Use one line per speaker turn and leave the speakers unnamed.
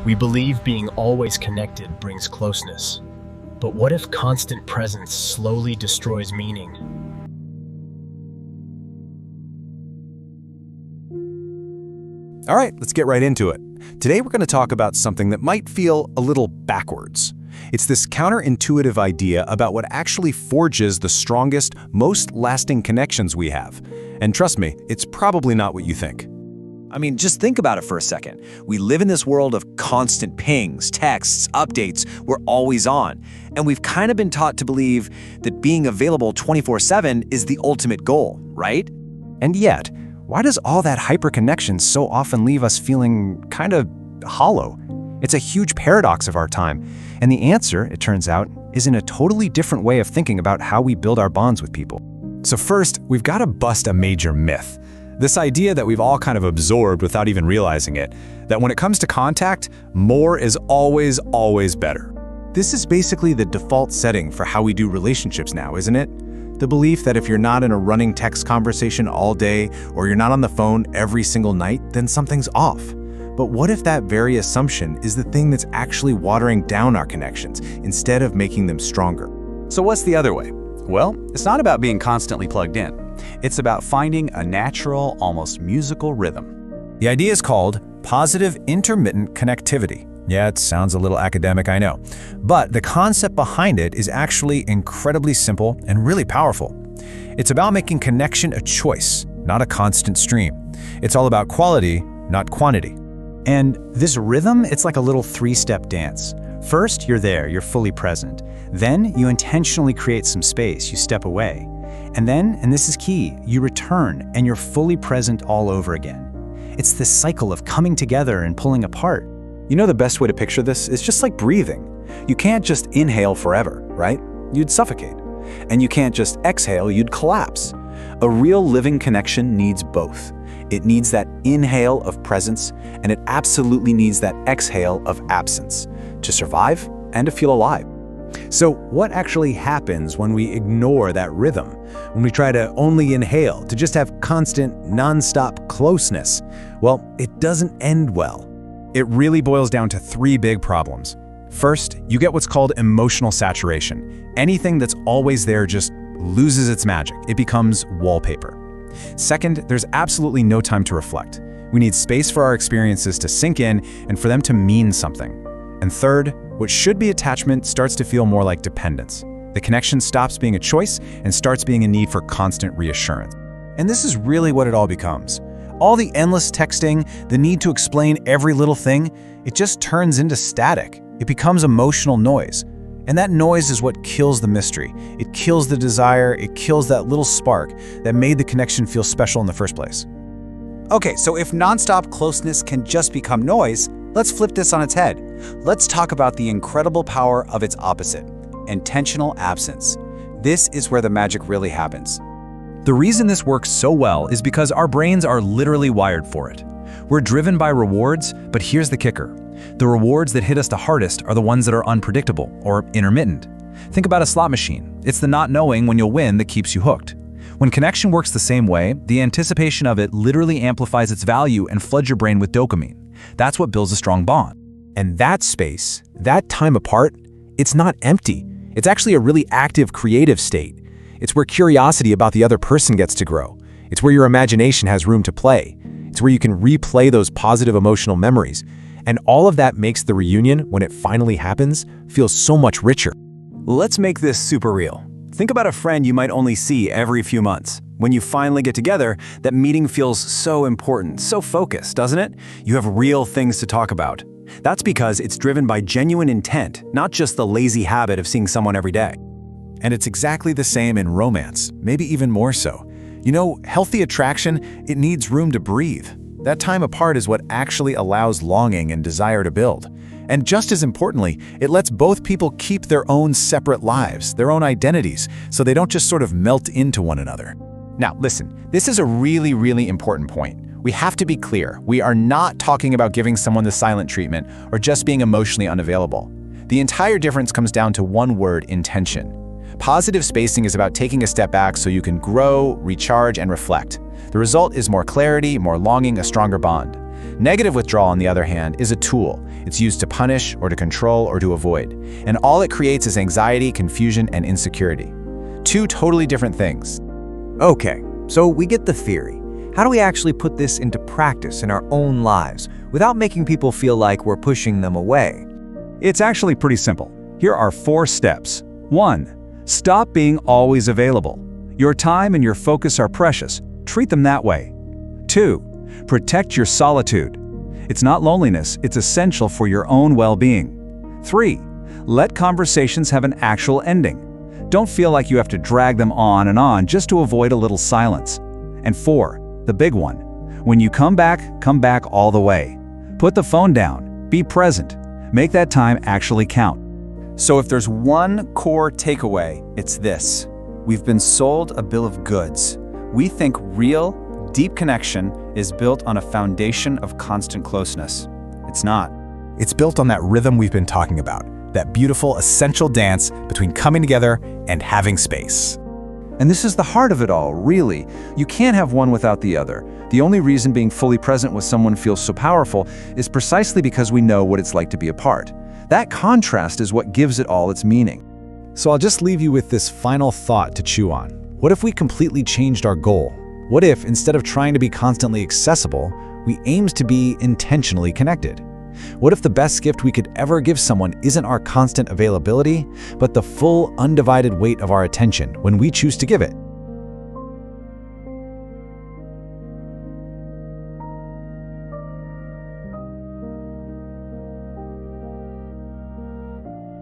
We believe being always connected brings closeness. But what if constant presence slowly destroys meaning?
All right, let's get right into it. Today we're going to talk about something that might feel a little backwards. It's this counterintuitive idea about what actually forges the strongest, most lasting connections we have. And trust me, it's probably not what you think.
I mean, just think about it for a second. We live in this world of constant pings, texts, updates. We're always on. And we've kind of been taught to believe that being available 24/7 is the ultimate goal, right?
And yet, why does all that hyperconnection so often leave us feeling kind of hollow? It's a huge paradox of our time. And the answer, it turns out, is in a totally different way of thinking about how we build our bonds with people. So first, we've got to bust a major myth. This idea that we've all kind of absorbed without even realizing it, that when it comes to contact, more is always, always better. This is basically the default setting for how we do relationships now, isn't it? The belief that if you're not in a running text conversation all day, or you're not on the phone every single night, then something's off. But what if that very assumption is the thing that's actually watering down our connections, instead of making them stronger?
So what's the other way? Well, it's not about being constantly plugged in. It's about finding a natural, almost musical rhythm.
The idea is called Positive Intermittent Connectivity. Yeah, it sounds a little academic, I know. But the concept behind it is actually incredibly simple and really powerful. It's about making connection a choice, not a constant stream. It's all about quality, not quantity.
And this rhythm, it's like a little three-step dance. First, you're there, you're fully present. Then, you intentionally create some space, you step away. And then, and this is key, you return and you're fully present all over again. It's this cycle of coming together and pulling apart.
You know, the best way to picture this is just like breathing. You can't just inhale forever, right? You'd suffocate. And you can't just exhale, you'd collapse. A real living connection needs both. It needs that inhale of presence, and it absolutely needs that exhale of absence to survive and to feel alive.
So what actually happens when we ignore that rhythm? When we try to only inhale, to just have constant, non-stop closeness? Well, it doesn't end well. It really boils down to three big problems. First, you get what's called emotional saturation. Anything that's always there just loses its magic. It becomes wallpaper. Second, there's absolutely no time to reflect. We need space for our experiences to sink in and for them to mean something. And third, what should be attachment starts to feel more like dependence. The connection stops being a choice and starts being a need for constant reassurance. And this is really what it all becomes. All the endless texting, the need to explain every little thing, it just turns into static. It becomes emotional noise. And that noise is what kills the mystery. It kills the desire, it kills that little spark that made the connection feel special in the first place.
Okay, so if nonstop closeness can just become noise, let's flip this on its head. Let's talk about the incredible power of its opposite, intentional absence. This is where the magic really happens.
The reason this works so well is because our brains are literally wired for it. We're driven by rewards, but here's the kicker. The rewards that hit us the hardest are the ones that are unpredictable or intermittent. Think about a slot machine. It's the not knowing when you'll win that keeps you hooked. When connection works the same way, the anticipation of it literally amplifies its value and floods your brain with dopamine. That's what builds a strong bond. And that space, that time apart, it's not empty. It's actually a really active, creative state. It's where curiosity about the other person gets to grow. It's where your imagination has room to play. It's where you can replay those positive emotional memories. And all of that makes the reunion, when it finally happens, feel so much richer.
Let's make this super real. Think about a friend you might only see every few months. When you finally get together, that meeting feels so important, so focused, doesn't it? You have real things to talk about. That's because it's driven by genuine intent, not just the lazy habit of seeing someone every day.
And it's exactly the same in romance, maybe even more so. You know, healthy attraction, it needs room to breathe. That time apart is what actually allows longing and desire to build. And just as importantly, it lets both people keep their own separate lives, their own identities, so they don't just sort of melt into one another. Now, listen, this is a really, really important point. We have to be clear. We are not talking about giving someone the silent treatment or just being emotionally unavailable. The entire difference comes down to one word: intention. Positive spacing is about taking a step back so you can grow, recharge, and reflect. The result is more clarity, more longing, a stronger bond. Negative withdrawal, on the other hand, is a tool. It's used to punish or to control or to avoid. And all it creates is anxiety, confusion, and insecurity. Two totally different things.
Okay, so we get the theory. How do we actually put this into practice in our own lives without making people feel like we're pushing them away?
It's actually pretty simple. Here are 4 steps. 1. Stop being always available. Your time and your focus are precious. Treat them that way. 2. Protect your solitude. It's not loneliness, it's essential for your own well-being. 3. Let conversations have an actual ending. Don't feel like you have to drag them on and on just to avoid a little silence. And 4, the big one. When you come back all the way. Put the phone down. Be present. Make that time actually count.
So if there's one core takeaway, it's this. We've been sold a bill of goods. We think real, deep connection is built on a foundation of constant closeness. It's not.
It's built on that rhythm we've been talking about, that beautiful, essential dance between coming together and having space.
And this is the heart of it all, really. You can't have one without the other. The only reason being fully present with someone feels so powerful is precisely because we know what it's like to be apart. That contrast is what gives it all its meaning.
So I'll just leave you with this final thought to chew on. What if we completely changed our goal? What if, instead of trying to be constantly accessible, we aimed to be intentionally connected? What if the best gift we could ever give someone isn't our constant availability, but the full, undivided weight of our attention when we choose to give it?